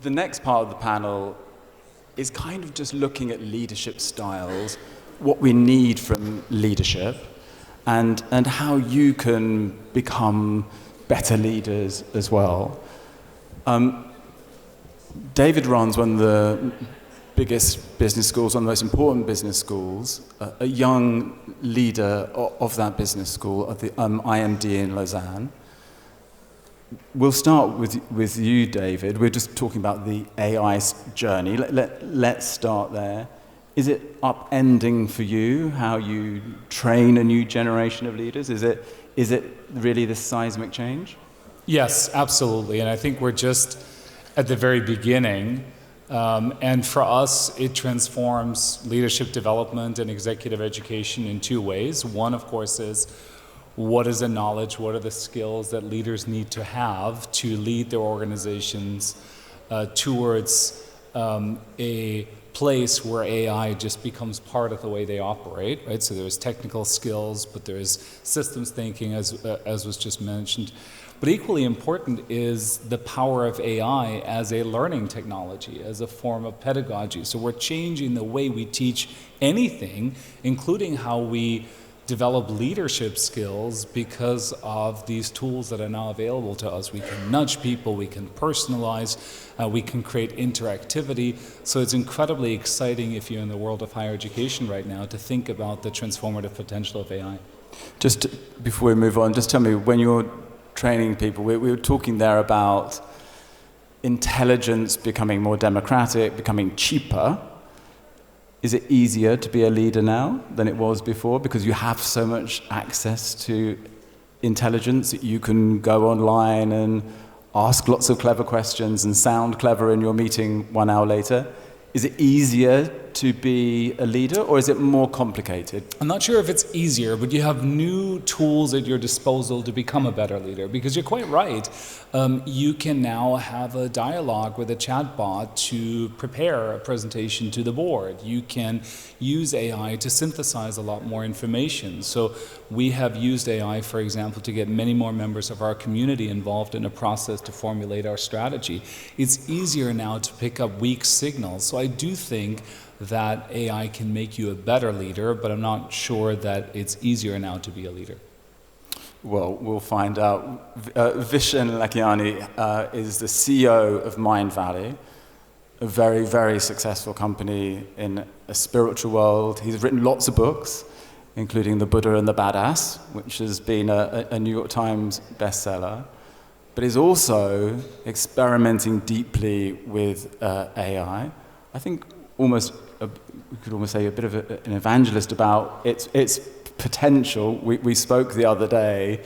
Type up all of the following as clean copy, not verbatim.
the next part of the panel is kind of just looking at leadership styles, what we need from leadership, and how you can become better leaders as well. David runs one of the biggest business schools, one of the most important business schools, a young leader of that business school, of the IMD in Lausanne. We'll start with you, David. We're just talking about the AI journey. Let's start there. Is it upending for you how you train a new generation of leaders? Is it really this seismic change? Yes, absolutely. And I think we're just at the very beginning. And for us, it transforms leadership development and executive education in two ways. One, of course, is what is the knowledge, what are the skills that leaders need to have to lead their organizations towards a place where AI just becomes part of the way they operate, right? So there's technical skills, but there's systems thinking, as was just mentioned. But equally important is the power of AI as a learning technology, as a form of pedagogy. So we're changing the way we teach anything, including how we develop leadership skills because of these tools that are now available to us. We can nudge people, we can personalize, we can create interactivity. So it's incredibly exciting if you're in the world of higher education right now to think about the transformative potential of AI. Just before we move on, just tell me, when you're training people, we were talking there about intelligence becoming more democratic, becoming cheaper. Is it easier to be a leader now than it was before because you have so much access to intelligence that you can go online and ask lots of clever questions and sound clever in your meeting 1 hour later? Is it easier to be a leader, or is it more complicated? I'm not sure if it's easier, but you have new tools at your disposal to become a better leader, because you're quite right. You can now have a dialogue with a chatbot to prepare a presentation to the board. You can use AI to synthesize a lot more information. So we have used AI, for example, to get many more members of our community involved in a process to formulate our strategy. It's easier now to pick up weak signals. So I do think that AI can make you a better leader, but I'm not sure that it's easier now to be a leader. Well, we'll find out. Vishen Lakhiani is the CEO of Mindvalley, a very, very successful company in a spiritual world. He's written lots of books, including The Buddha and the Badass, which has been a New York Times bestseller. But he's also experimenting deeply with AI. I think we could almost say a bit of an evangelist about its potential. We spoke the other day,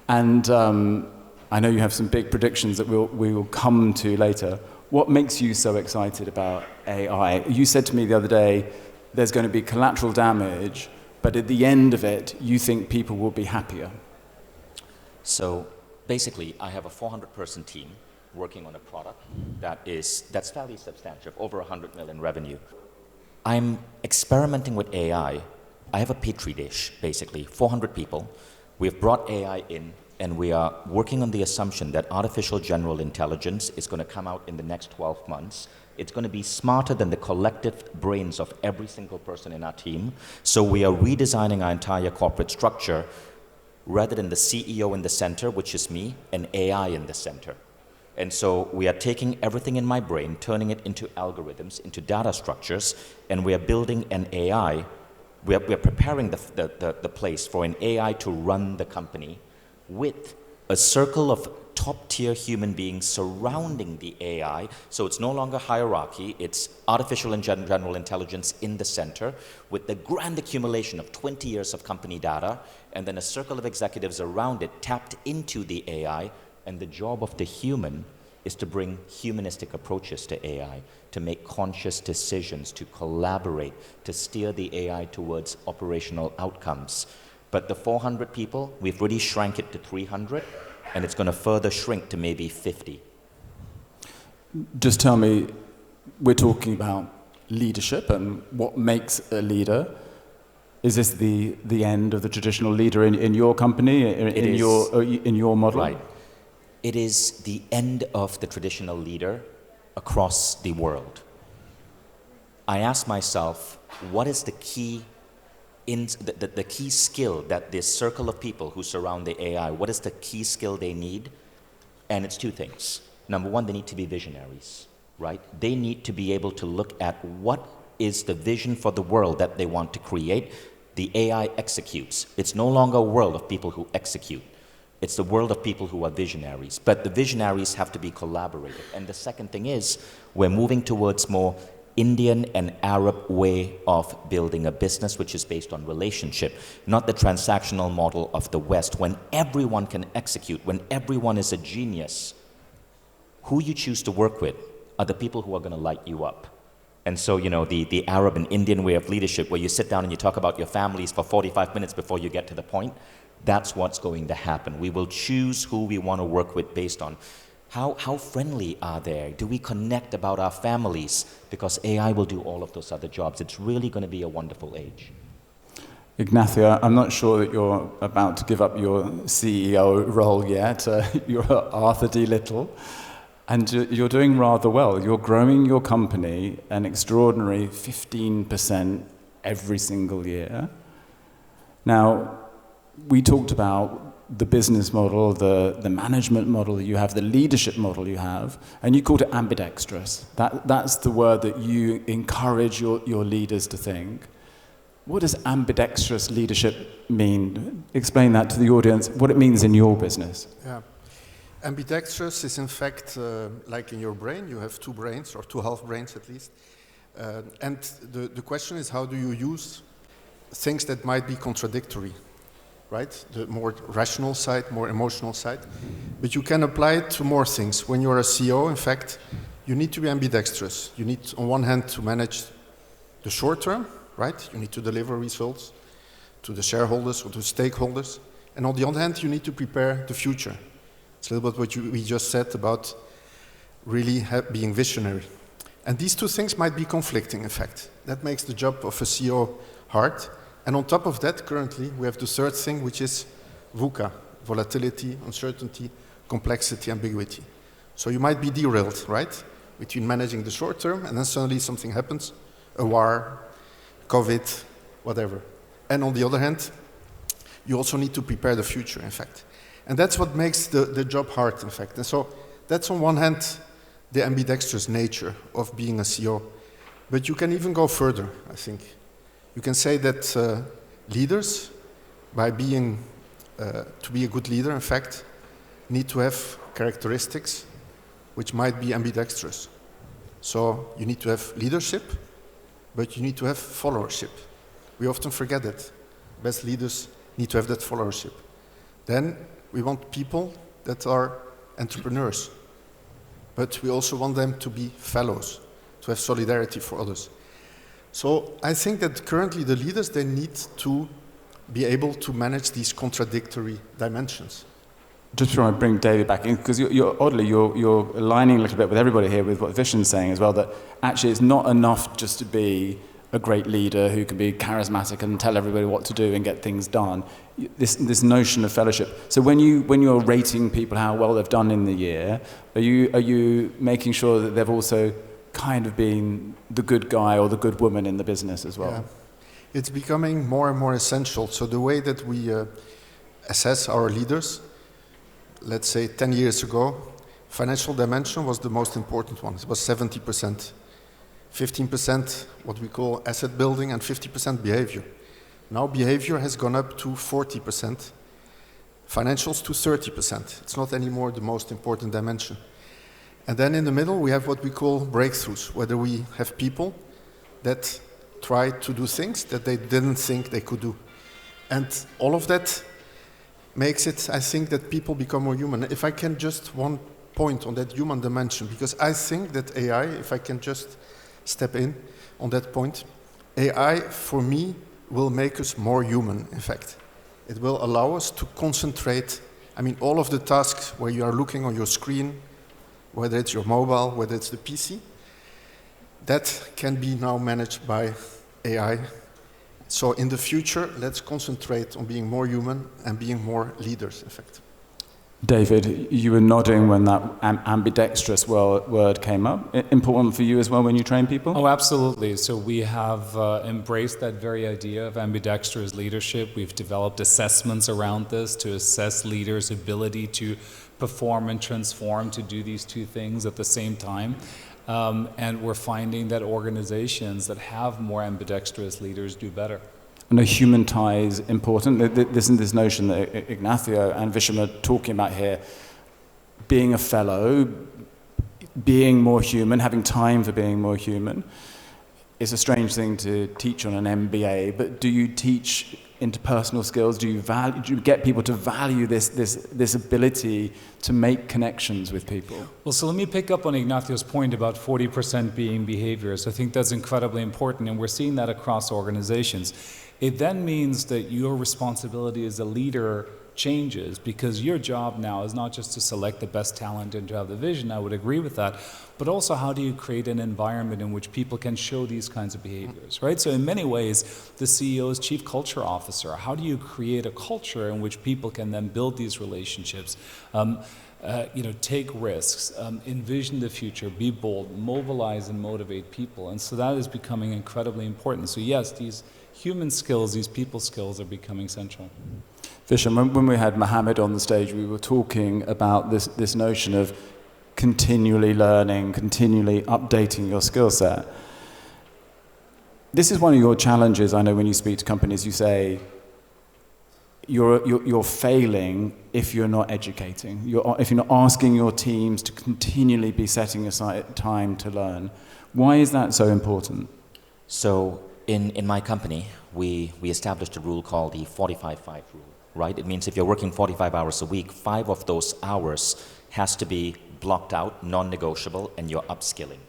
and I know you have some big predictions that we will come to later. What makes you so excited about AI? You said to me the other day, there's going to be collateral damage, but at the end of it, you think people will be happier. So basically, I have a 400-person team working on a product that's fairly substantial, over 100 million revenue. I'm experimenting with AI. I have a petri dish, basically, 400 people. We've brought AI in, and we are working on the assumption that artificial general intelligence is going to come out in the next 12 months. It's going to be smarter than the collective brains of every single person in our team. So we are redesigning our entire corporate structure, rather than the CEO in the center, which is me, and AI in the center. And so we are taking everything in my brain, turning it into algorithms, into data structures, and we are building an AI. We are preparing the place for an AI to run the company with a circle of top-tier human beings surrounding the AI. So it's no longer hierarchy, it's artificial and general intelligence in the center with the grand accumulation of 20 years of company data, and then a circle of executives around it tapped into the AI. And the job of the human is to bring humanistic approaches to AI, to make conscious decisions, to collaborate, to steer the AI towards operational outcomes. But the 400 people, we've really shrank it to 300, and it's going to further shrink to maybe 50. Just tell me, we're talking about leadership and what makes a leader. Is this the end of the traditional leader in your company, in your model? Right. It is the end of the traditional leader across the world, I ask myself, what is the key the key skill that this circle of people who surround the AI, what is the key skill they need? And it's two things. Number one, they need to be visionaries, right? They need to be able to look at what is the vision for the world that they want to create. The AI executes. It's no longer a world of people who execute. It's the world of people who are visionaries. But the visionaries have to be collaborative. And the second thing is, we're moving towards more Indian and Arab way of building a business, which is based on relationship, not the transactional model of the West, when everyone can execute, when everyone is a genius. Who you choose to work with are the people who are going to light you up. And so, you know, the Arab and Indian way of leadership, where you sit down and you talk about your families for 45 minutes before you get to the point, that's what's going to happen. We will choose who we want to work with based on how friendly are they? Do we connect about our families? Because AI will do all of those other jobs. It's really going to be a wonderful age. Ignacio, I'm not sure that you're about to give up your CEO role yet. You're Arthur D. Little, and you're doing rather well. You're growing your company an extraordinary 15% every single year. Now, we talked about the business model, the management model you have, the leadership model you have, and you called it ambidextrous. That's the word that you encourage your leaders to think. What does ambidextrous leadership mean? Explain that to the audience, what it means in your business. Yeah. Ambidextrous is in fact like in your brain, you have two brains, or two half brains at least. And the question is, how do you use things that might be contradictory? Right? The more rational side, more emotional side. But you can apply it to more things. When you're a CEO, in fact, you need to be ambidextrous. You need, on one hand, to manage the short term, right? You need to deliver results to the shareholders or to stakeholders. And on the other hand, you need to prepare the future. It's a little bit what we just said about really being visionary. And these two things might be conflicting, in fact. That makes the job of a CEO hard. And on top of that, currently, we have the third thing, which is VUCA, volatility, uncertainty, complexity, ambiguity. So you might be derailed, right? Between managing the short term, and then suddenly something happens, a war, COVID, whatever. And on the other hand, you also need to prepare the future, in fact. And that's what makes the job hard, in fact. And so that's on one hand, the ambidextrous nature of being a CEO. But you can even go further, I think. You can say that leaders, by being, to be a good leader, in fact, need to have characteristics which might be ambidextrous. So you need to have leadership, but you need to have followership. We often forget that. Best leaders need to have that followership. Then we want people that are entrepreneurs, but we also want them to be fellows, to have solidarity for others. So I think that currently the leaders, they need to be able to manage these contradictory dimensions. Just before I bring David back in, because you're aligning a little bit with everybody here with what Vishen's saying as well, that actually it's not enough just to be a great leader who can be charismatic and tell everybody what to do and get things done. This notion of fellowship. So when you're rating people how well they've done in the year, are you making sure that they've also kind of been the good guy or the good woman in the business as well? Yeah. It's becoming more and more essential. So the way that we assess our leaders, let's say 10 years ago, financial dimension was the most important one. It was 70%. 15% what we call asset building and 50% behavior. Now behavior has gone up to 40%, financials to 30%. It's not anymore the most important dimension. And then in the middle we have what we call breakthroughs, whether we have people that try to do things that they didn't think they could do. And all of that makes it, I think, that people become more human. If I can just one point on that human dimension, because I think that AI, if I can just step in on that point, AI for me will make us more human, in fact. It will allow us to concentrate, I mean, all of the tasks where you are looking on your screen, whether it's your mobile, whether it's the PC, that can be now managed by AI. So in the future, let's concentrate on being more human and being more leaders, in fact. David, you were nodding when that ambidextrous word came up. Important for you as well when you train people? Oh, absolutely. So we have embraced that very idea of ambidextrous leadership. We've developed assessments around this to assess leaders' ability to perform and transform, to do these two things at the same time. And we're finding that organizations that have more ambidextrous leaders do better. I know human tie is important. This notion that Ignacio and Vishen are talking about here, being a fellow, being more human, having time for being more human, is a strange thing to teach on an MBA, but do you teach interpersonal skills? Do you get people to value this ability to make connections with people? Well, so let me pick up on Ignacio's point about 40% being behaviors. I think that's incredibly important, and we're seeing that across organizations. It then means that your responsibility as a leader changes, because your job now is not just to select the best talent and to have the vision, I would agree with that, but also how do you create an environment in which people can show these kinds of behaviors, right? So in many ways, the CEO is chief culture officer. How do you create a culture in which people can then build these relationships? Take risks, envision the future, be bold, mobilize and motivate people. And so that is becoming incredibly important. So yes, these human skills, these people skills are becoming central. Vishen, when we had Mohammed on the stage, we were talking about this notion of continually learning, continually updating your skill set. This is one of your challenges. I know when you speak to companies, you say you're failing if you're not educating, if you're not asking your teams to continually be setting aside time to learn. Why is that so important? So in my company, we established a rule called the 45-5 rule, right? It means if you're working 45 hours a week, 5 of those hours has to be blocked out, non-negotiable, and you're upskilling.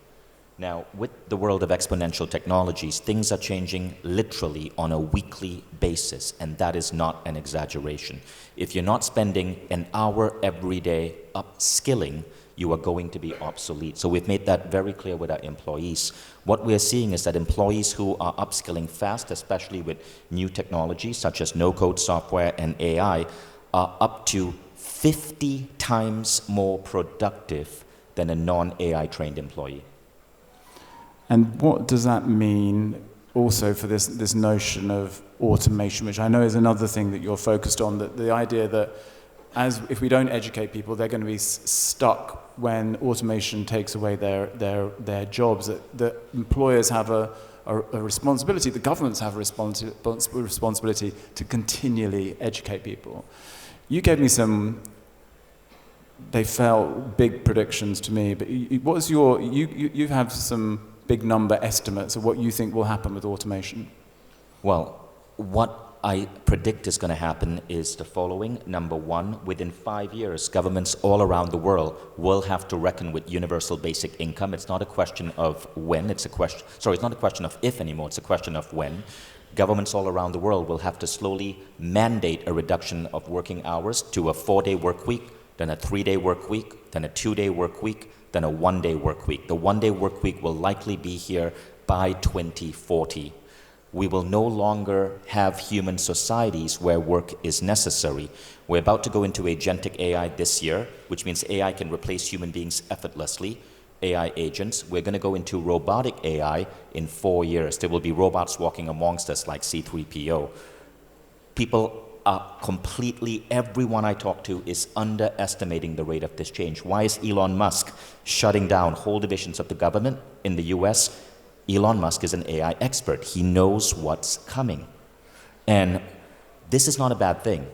Now, with the world of exponential technologies, things are changing literally on a weekly basis, and that is not an exaggeration. If you're not spending an hour every day upskilling, you are going to be obsolete. So we've made that very clear with our employees. What we're seeing is that employees who are upskilling fast, especially with new technologies such as no-code software and AI, are up to 50 times more productive than a non-AI trained employee. And what does that mean also for this notion of automation, which I know is another thing that you're focused on, that the idea that if we don't educate people, they're going to be stuck when automation takes away their jobs, that employers have a responsibility, the governments have a responsibility to continually educate people. You gave me they felt big predictions to me, but you have some big number estimates of what you think will happen with automation. Well, what I predict is going to happen is the following. Number one, within 5 years, governments all around the world will have to reckon with universal basic income. It's not a question of when, it's not a question of if anymore, it's a question of when. Governments all around the world will have to slowly mandate a reduction of working hours to a 4-day work week, then a 3-day work week, then a 2-day work week, then a 1-day work week. The 1-day work week will likely be here by 2040. We will no longer have human societies where work is necessary. We're about to go into agentic AI this year, which means AI can replace human beings effortlessly, AI agents. We're going to go into robotic AI in 4 years. There will be robots walking amongst us like C-3PO. People are everyone I talk to is underestimating the rate of this change. Why is Elon Musk shutting down whole divisions of the government in the US? Elon Musk is an AI expert. He knows what's coming. And this is not a bad thing.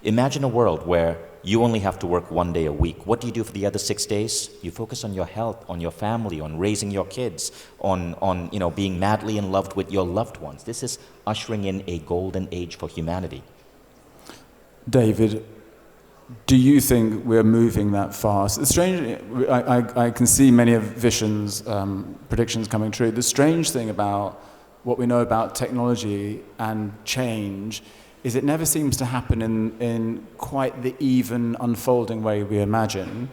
Imagine a world where you only have to work 1 day a week. What do you do for the other 6 days? You focus on your health, on your family, on raising your kids, on being madly in love with your loved ones. This is ushering in a golden age for humanity. David, do you think we're moving that fast? The strange, I can see many of Vishen's predictions coming true. The strange thing about what we know about technology and change is it never seems to happen in quite the even unfolding way we imagine.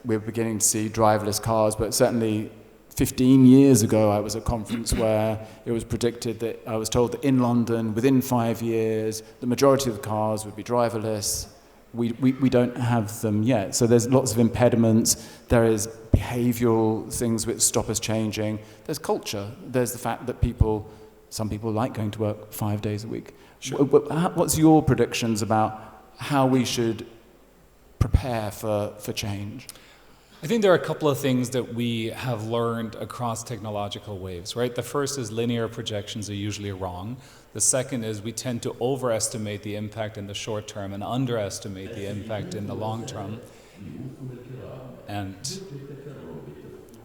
We're beginning to see driverless cars, but certainly 15 years ago I was at a conference where it was predicted that I was told that in London, within 5 years, the majority of the cars would be driverless. we don't have them yet. So there's lots of impediments. There is behavioral things which stop us changing. There's culture. There's the fact that some people like going to work 5 days a week. Sure. What's your predictions about how we should prepare for change? I think there are a couple of things that we have learned across technological waves, right? The first is linear projections are usually wrong. The second is we tend to overestimate the impact in the short term and underestimate the impact in the long term. And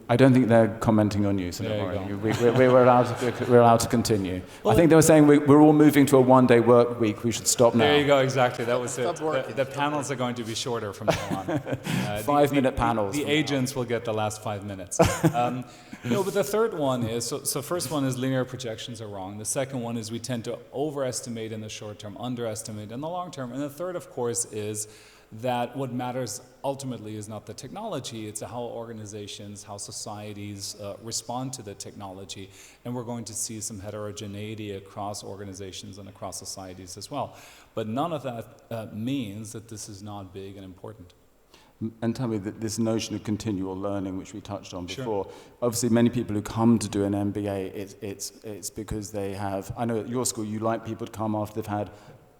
I don't think they're commenting on you, so don't worry. We're allowed to continue. Well, I think they were saying we're all moving to a one-day work week. We should stop now. There you go, exactly. That was it. The panels are going to be shorter from now on. 5-minute panels. The agents will get the last 5 minutes. But the third one is, so first one is linear projections are wrong. The second one is we tend to overestimate in the short term, underestimate in the long term. And the third, of course, is that what matters ultimately is not the technology, it's how organizations, how societies respond to the technology. And we're going to see some heterogeneity across organizations and across societies as well. But none of that means that this is not big and important. And tell me that this notion of continual learning, which we touched on before, Sure. Obviously many people who come to do an MBA, it's because they have, I know at your school you like people to come after they've had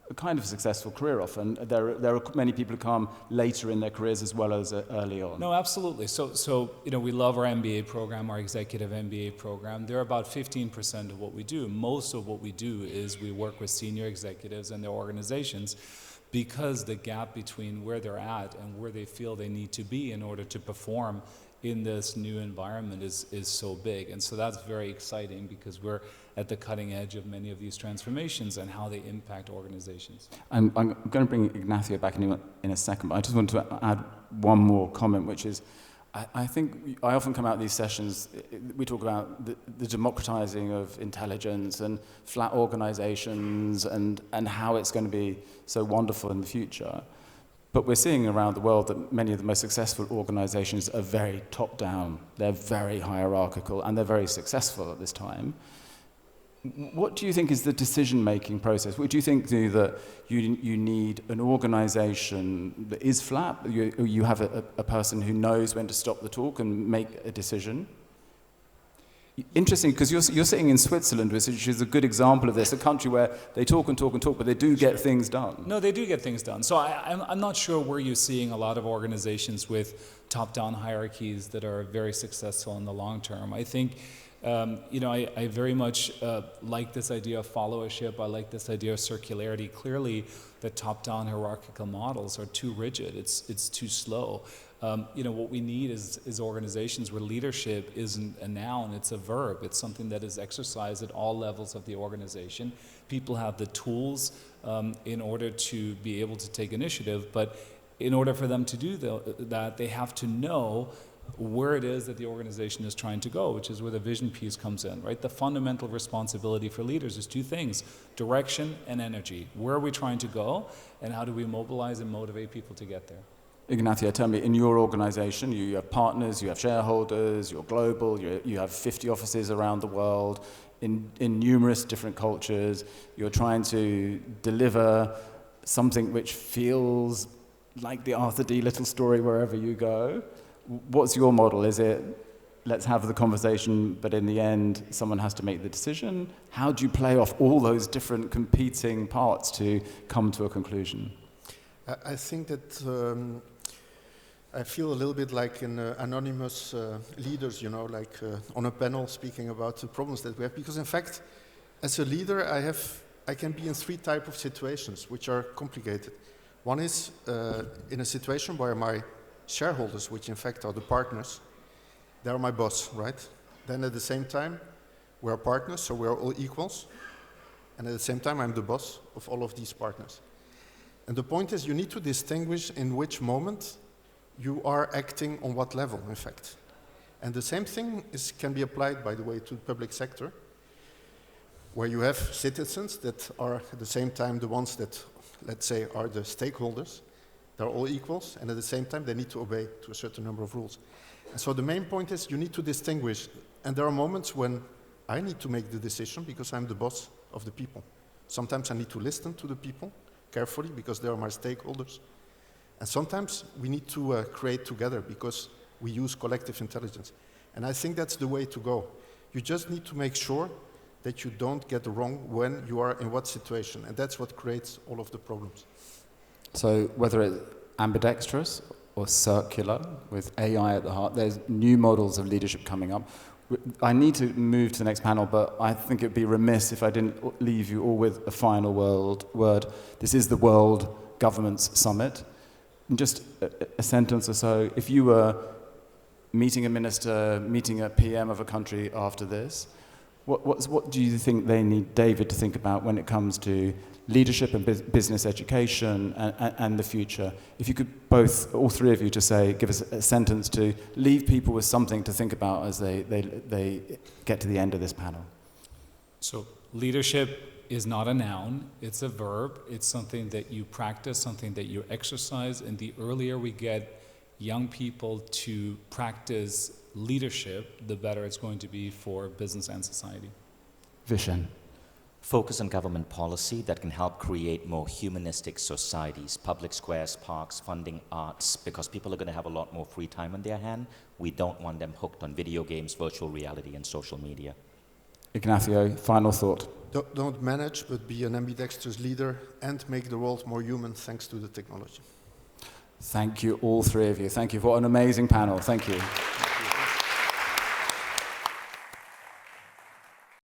a kind of successful career often. There are many people who come later in their careers as well as early on. No, absolutely. So we love our MBA program, our executive MBA program. They're about 15% of what we do. Most of what we do is we work with senior executives and their organizations because the gap between where they're at and where they feel they need to be in order to perform in this new environment is so big. And so that's very exciting because we're at the cutting edge of many of these transformations and how they impact organizations. I'm going to bring Ignacio back in a second, but I just want to add one more comment, which is I think I often come out of these sessions, we talk about the democratizing of intelligence and flat organizations and how it's going to be so wonderful in the future. But we're seeing around the world that many of the most successful organizations are very top-down. They're very hierarchical, and they're very successful at this time. What do you think is the decision-making process? What do you think that you need an organization that is flat? You have a person who knows when to stop the talk and make a decision? Interesting, because you're sitting in Switzerland, which is a good example of this, a country where they talk and talk and talk, but they do get things done. No, they do get things done. So I'm not sure where you're seeing a lot of organizations with top-down hierarchies that are very successful in the long term. I think, I very much like this idea of followership. I like this idea of circularity. Clearly, the top-down hierarchical models are too rigid. It's too slow. What we need is organizations where leadership isn't a noun, it's a verb. It's something that is exercised at all levels of the organization. People have the tools in order to be able to take initiative, but in order for them to do that, they have to know where it is that the organization is trying to go, which is where the vision piece comes in, right? The fundamental responsibility for leaders is two things: direction and energy. Where are we trying to go, and how do we mobilize and motivate people to get there? Ignacio, tell me, in your organization, you have partners, you have shareholders, you're global, you have 50 offices around the world, in numerous different cultures. You're trying to deliver something which feels like the Arthur D. Little story wherever you go. What's your model? Is it, let's have the conversation, but in the end, someone has to make the decision? How do you play off all those different competing parts to come to a conclusion? I think that I feel a little bit like in anonymous leaders, like on a panel speaking about the problems that we have. Because in fact, as a leader, I can be in 3 types of situations, which are complicated. One is in a situation where my shareholders, which in fact are the partners, they are my boss, right? Then at the same time, we are partners, so we are all equals. And at the same time, I'm the boss of all of these partners. And the point is, you need to distinguish in which moment you are acting on what level, in fact. And the same thing can be applied, by the way, to the public sector, where you have citizens that are at the same time the ones that, let's say, are the stakeholders. They're all equals, and at the same time, they need to obey to a certain number of rules. And so the main point is you need to distinguish. And there are moments when I need to make the decision because I'm the boss of the people. Sometimes I need to listen to the people carefully because they are my stakeholders. And sometimes we need to create together because we use collective intelligence. And I think that's the way to go. You just need to make sure that you don't get wrong when you are in what situation. And that's what creates all of the problems. So whether it's ambidextrous or circular, with AI at the heart, there's new models of leadership coming up. I need to move to the next panel, but I think it'd be remiss if I didn't leave you all with a final word. This is the World Governments Summit. In just a sentence or so, if you were meeting a minister, meeting a PM of a country after this, what do you think they need David to think about when it comes to leadership and business education and the future? If you could both, all three of you, to say, give us a sentence to leave people with something to think about as they get to the end of this panel. So leadership is not a noun, it's a verb. It's something that you practice, something that you exercise, and the earlier we get young people to practice leadership, the better it's going to be for business and society. Vishen. Focus on government policy that can help create more humanistic societies, public squares, parks, funding arts, because people are going to have a lot more free time on their hand. We don't want them hooked on video games, virtual reality, and social media. Ignacio, final thought. Don't manage, but be an ambidextrous leader and make the world more human thanks to the technology. Thank you, all three of you. Thank you for an amazing panel. Thank you.